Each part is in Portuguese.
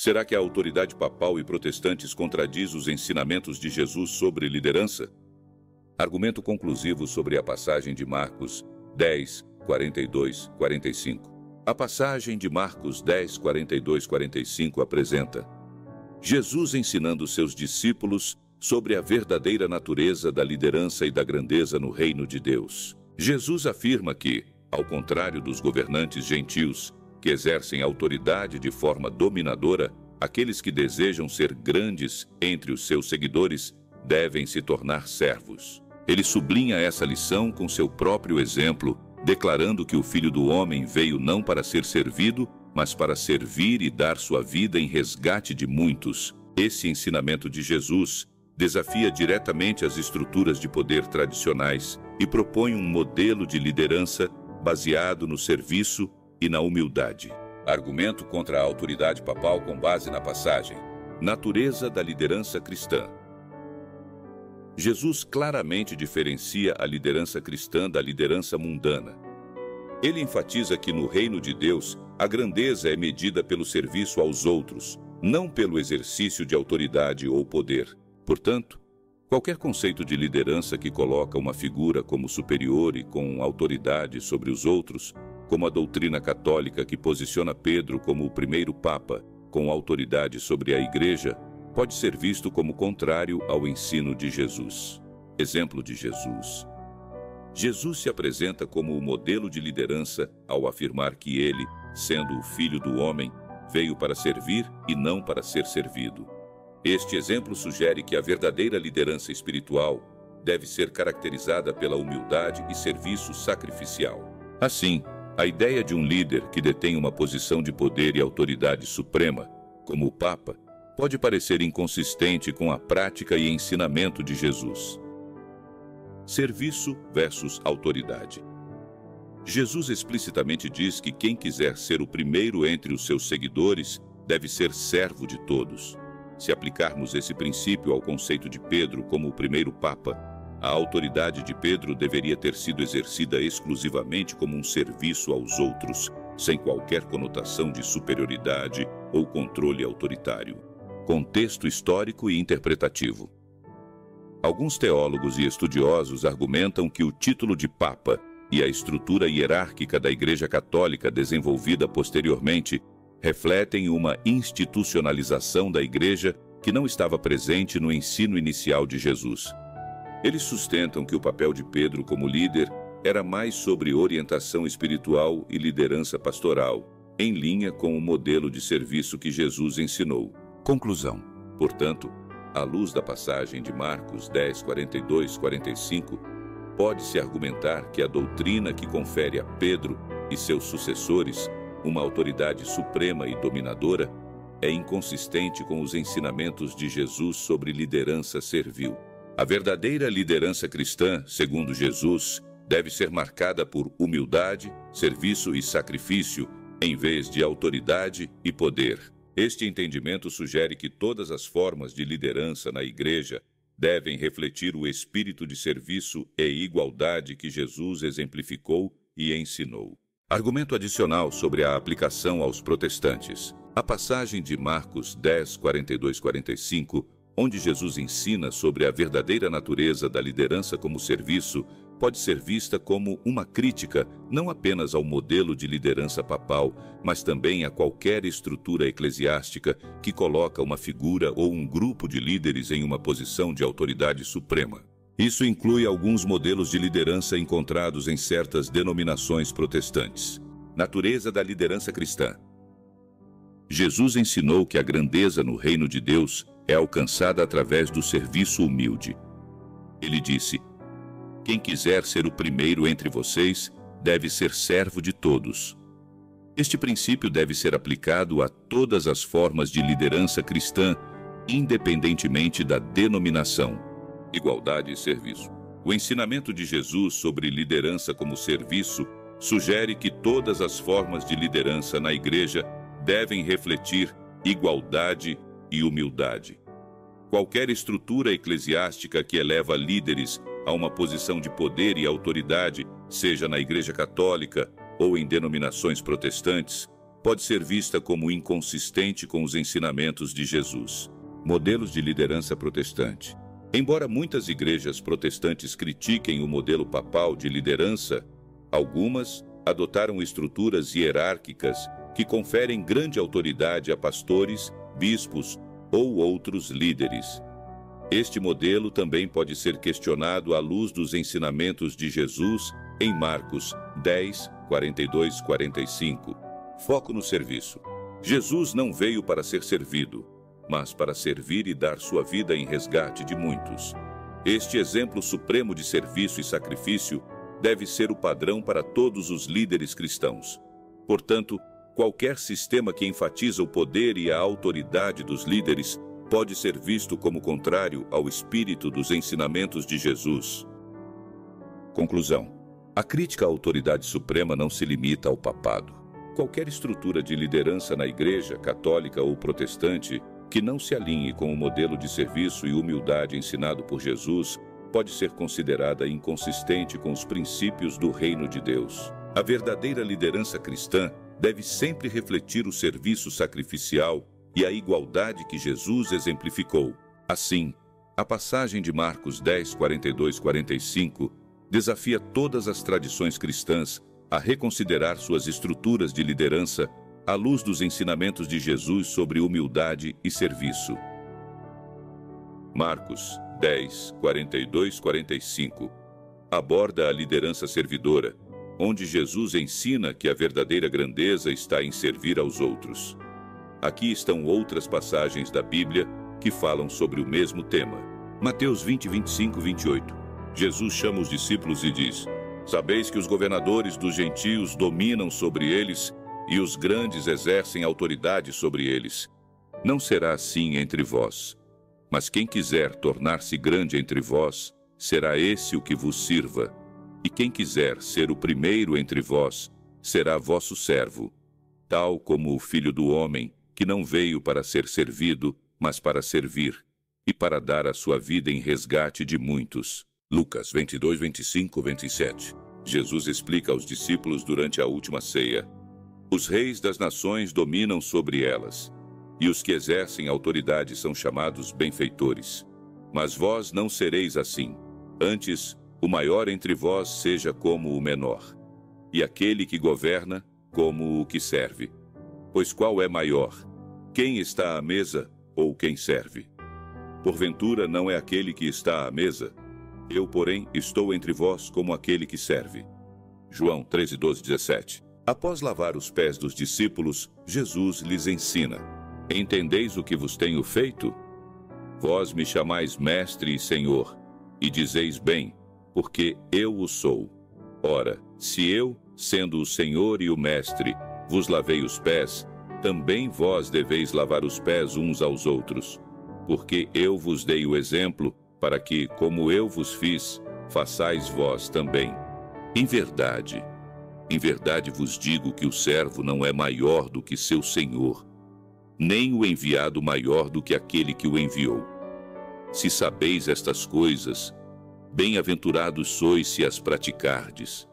Será que a autoridade papal e protestantes contradiz os ensinamentos de Jesus sobre liderança? Argumento conclusivo sobre a passagem de Marcos 10, 42, 45. A passagem de Marcos 10, 42, 45 apresenta Jesus ensinando seus discípulos sobre a verdadeira natureza da liderança e da grandeza no reino de Deus. Jesus afirma que, ao contrário dos governantes gentios, que exercem autoridade de forma dominadora, aqueles que desejam ser grandes entre os seus seguidores devem se tornar servos. Ele sublinha essa lição com seu próprio exemplo, declarando que o Filho do Homem veio não para ser servido, mas para servir e dar sua vida em resgate de muitos. Esse ensinamento de Jesus desafia diretamente as estruturas de poder tradicionais e propõe um modelo de liderança baseado no serviço e na humildade. Argumento contra a autoridade papal com base na passagem. Natureza da liderança cristã. Jesus claramente diferencia a liderança cristã da liderança mundana. Ele enfatiza que no reino de Deus, a grandeza é medida pelo serviço aos outros, não pelo exercício de autoridade ou poder. Portanto, qualquer conceito de liderança que coloca uma figura como superior e com autoridade sobre os outros, como a doutrina católica que posiciona Pedro como o primeiro Papa, com autoridade sobre a Igreja, pode ser visto como contrário ao ensino de Jesus. Exemplo de Jesus. Jesus se apresenta como o modelo de liderança ao afirmar que ele, sendo o Filho do Homem, veio para servir e não para ser servido. Este exemplo sugere que a verdadeira liderança espiritual deve ser caracterizada pela humildade e serviço sacrificial. Assim, a ideia de um líder que detém uma posição de poder e autoridade suprema, como o Papa, pode parecer inconsistente com a prática e ensinamento de Jesus. Serviço versus autoridade. Jesus explicitamente diz que quem quiser ser o primeiro entre os seus seguidores deve ser servo de todos. Se aplicarmos esse princípio ao conceito de Pedro como o primeiro Papa, a autoridade de Pedro deveria ter sido exercida exclusivamente como um serviço aos outros, sem qualquer conotação de superioridade ou controle autoritário. Contexto histórico e interpretativo. Alguns teólogos e estudiosos argumentam que o título de Papa e a estrutura hierárquica da Igreja Católica desenvolvida posteriormente refletem uma institucionalização da Igreja que não estava presente no ensino inicial de Jesus. Eles sustentam que o papel de Pedro como líder era mais sobre orientação espiritual e liderança pastoral, em linha com o modelo de serviço que Jesus ensinou. Conclusão. Portanto, à luz da passagem de Marcos 10, 42, 45, pode-se argumentar que a doutrina que confere a Pedro e seus sucessores uma autoridade suprema e dominadora é inconsistente com os ensinamentos de Jesus sobre liderança servil. A verdadeira liderança cristã, segundo Jesus, deve ser marcada por humildade, serviço e sacrifício, em vez de autoridade e poder. Este entendimento sugere que todas as formas de liderança na Igreja devem refletir o espírito de serviço e igualdade que Jesus exemplificou e ensinou. Argumento adicional sobre a aplicação aos protestantes. A passagem de Marcos 10, 42, 45, onde Jesus ensina sobre a verdadeira natureza da liderança como serviço, pode ser vista como uma crítica não apenas ao modelo de liderança papal, mas também a qualquer estrutura eclesiástica que coloca uma figura ou um grupo de líderes em uma posição de autoridade suprema. Isso inclui alguns modelos de liderança encontrados em certas denominações protestantes. Natureza da liderança cristã. Jesus ensinou que a grandeza no reino de Deus é alcançada através do serviço humilde. Ele disse: quem quiser ser o primeiro entre vocês deve ser servo de todos. Este princípio deve ser aplicado a todas as formas de liderança cristã, independentemente da denominação. Igualdade e serviço. O ensinamento de Jesus sobre liderança como serviço sugere que todas as formas de liderança na Igreja devem refletir igualdade e humildade. Qualquer estrutura eclesiástica que eleva líderes a uma posição de poder e autoridade, seja na Igreja Católica ou em denominações protestantes, pode ser vista como inconsistente com os ensinamentos de Jesus. Modelos de liderança protestante. Embora muitas igrejas protestantes critiquem o modelo papal de liderança, algumas adotaram estruturas hierárquicas que conferem grande autoridade a pastores, bispos ou outros líderes. Este modelo também pode ser questionado à luz dos ensinamentos de Jesus em Marcos 10, 42, 45. Foco no serviço. Jesus não veio para ser servido, mas para servir e dar sua vida em resgate de muitos. Este exemplo supremo de serviço e sacrifício deve ser o padrão para todos os líderes cristãos. Portanto, qualquer sistema que enfatiza o poder e a autoridade dos líderes pode ser visto como contrário ao espírito dos ensinamentos de Jesus. Conclusão. A crítica à autoridade suprema não se limita ao papado. Qualquer estrutura de liderança na igreja, católica ou protestante, que não se alinhe com o modelo de serviço e humildade ensinado por Jesus, pode ser considerada inconsistente com os princípios do reino de Deus. A verdadeira liderança cristã deve sempre refletir o serviço sacrificial e a igualdade que Jesus exemplificou. Assim, a passagem de Marcos 10, 42, 45 desafia todas as tradições cristãs a reconsiderar suas estruturas de liderança à luz dos ensinamentos de Jesus sobre humildade e serviço. Marcos 10, 42, 45 aborda a liderança servidora, onde Jesus ensina que a verdadeira grandeza está em servir aos outros. Aqui estão outras passagens da Bíblia que falam sobre o mesmo tema. Mateus 20, 25, 28. Jesus chama os discípulos e diz: Sabeis que os governadores dos gentios dominam sobre eles e os grandes exercem autoridade sobre eles. Não será assim entre vós. Mas quem quiser tornar-se grande entre vós, será esse o que vos sirva. E quem quiser ser o primeiro entre vós, será vosso servo. Tal como o Filho do Homem, que não veio para ser servido, mas para servir, e para dar a sua vida em resgate de muitos. Lucas 22, 25, 27. Jesus explica aos discípulos durante a última ceia: Os reis das nações dominam sobre elas, e os que exercem autoridade são chamados benfeitores. Mas vós não sereis assim. Antes, o maior entre vós seja como o menor, e aquele que governa como o que serve. Pois qual é maior, quem está à mesa ou quem serve? Porventura não é aquele que está à mesa? Eu, porém, estou entre vós como aquele que serve. João 13, 12, 17. Após lavar os pés dos discípulos, Jesus lhes ensina: Entendeis o que vos tenho feito? Vós me chamais mestre e senhor, e dizeis bem, porque eu o sou. Ora, se eu, sendo o senhor e o mestre, vos lavei os pés, também vós deveis lavar os pés uns aos outros. Porque eu vos dei o exemplo, para que, como eu vos fiz, façais vós também. Em verdade vos digo que o servo não é maior do que seu senhor, nem o enviado maior do que aquele que o enviou. Se sabeis estas coisas, bem-aventurados sois se as praticardes.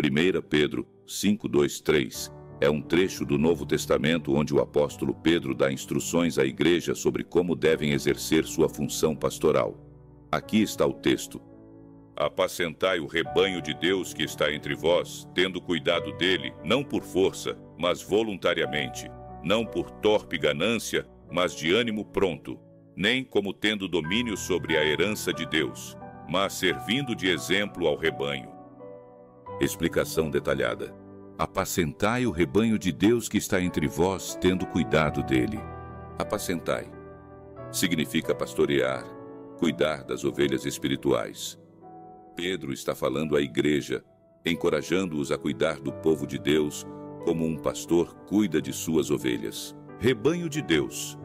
1 Pedro 5, 2, 3 é um trecho do Novo Testamento onde o apóstolo Pedro dá instruções à igreja sobre como devem exercer sua função pastoral. Aqui está o texto: Apacentai o rebanho de Deus que está entre vós, tendo cuidado dele, não por força, mas voluntariamente, não por torpe ganância, mas de ânimo pronto, nem como tendo domínio sobre a herança de Deus, mas servindo de exemplo ao rebanho. Explicação detalhada. Apacentai o rebanho de Deus que está entre vós, tendo cuidado dele. Apacentai significa pastorear, cuidar das ovelhas espirituais. Pedro está falando à igreja, encorajando-os a cuidar do povo de Deus, como um pastor cuida de suas ovelhas. Rebanho de Deus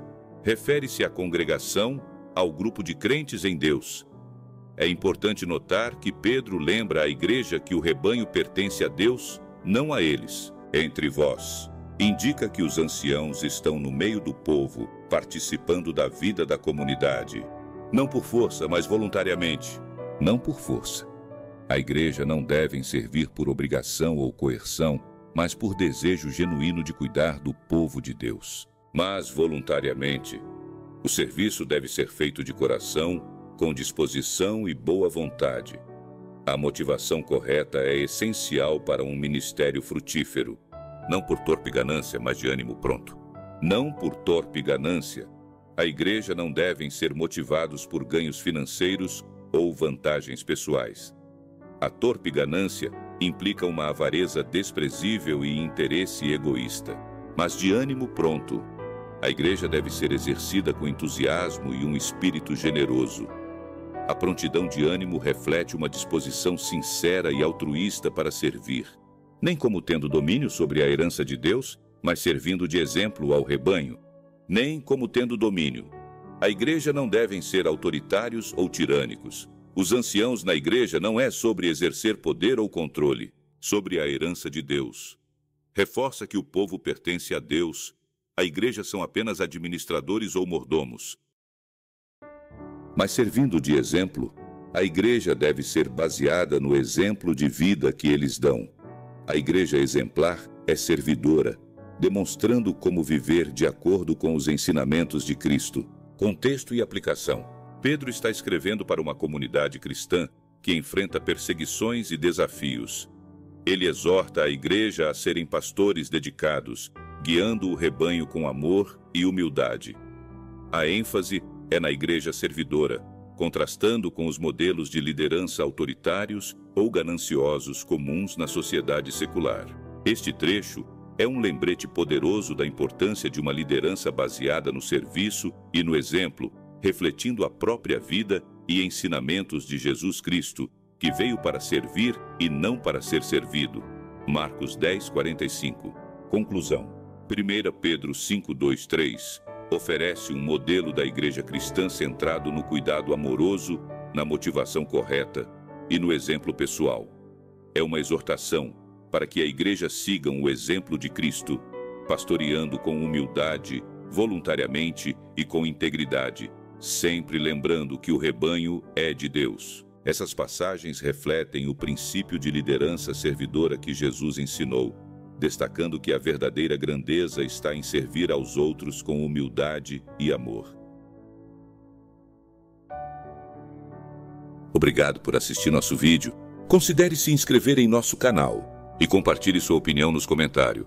refere-se à congregação, ao grupo de crentes em Deus. É importante notar que Pedro lembra à igreja que o rebanho pertence a Deus, não a eles. Entre vós, indica que os anciãos estão no meio do povo, participando da vida da comunidade. Não por força, mas voluntariamente. Não por força. A igreja não deve servir por obrigação ou coerção, mas por desejo genuíno de cuidar do povo de Deus. Mas voluntariamente. O serviço deve ser feito de coração, com disposição e boa vontade. A motivação correta é essencial para um ministério frutífero, não por torpe ganância, mas de ânimo pronto. Não por torpe ganância. A igreja não devem ser motivados por ganhos financeiros ou vantagens pessoais. A torpe ganância implica uma avareza desprezível e interesse egoísta, mas de ânimo pronto. A igreja deve ser exercida com entusiasmo e um espírito generoso. A prontidão de ânimo reflete uma disposição sincera e altruísta para servir, nem como tendo domínio sobre a herança de Deus, mas servindo de exemplo ao rebanho, nem como tendo domínio. A igreja não devem ser autoritários ou tirânicos. Os anciãos na igreja não é sobre exercer poder ou controle, sobre a herança de Deus. Reforça que o povo pertence a Deus. A igreja são apenas administradores ou mordomos. Mas servindo de exemplo, a igreja deve ser baseada no exemplo de vida que eles dão. A igreja exemplar é servidora, demonstrando como viver de acordo com os ensinamentos de Cristo. Contexto e aplicação. Pedro está escrevendo para uma comunidade cristã que enfrenta perseguições e desafios. Ele exorta a igreja a serem pastores dedicados, guiando o rebanho com amor e humildade. A ênfase é na igreja servidora, contrastando com os modelos de liderança autoritários ou gananciosos comuns na sociedade secular. Este trecho é um lembrete poderoso da importância de uma liderança baseada no serviço e no exemplo, refletindo a própria vida e ensinamentos de Jesus Cristo, que veio para servir e não para ser servido. Marcos 10:45. Conclusão. 1 Pedro 5:2-3 oferece um modelo da igreja cristã centrado no cuidado amoroso, na motivação correta e no exemplo pessoal. É uma exortação para que a igreja siga o exemplo de Cristo, pastoreando com humildade, voluntariamente e com integridade, sempre lembrando que o rebanho é de Deus. Essas passagens refletem o princípio de liderança servidora que Jesus ensinou, destacando que a verdadeira grandeza está em servir aos outros com humildade e amor. Obrigado por assistir nosso vídeo. Considere se inscrever em nosso canal e compartilhe sua opinião nos comentários.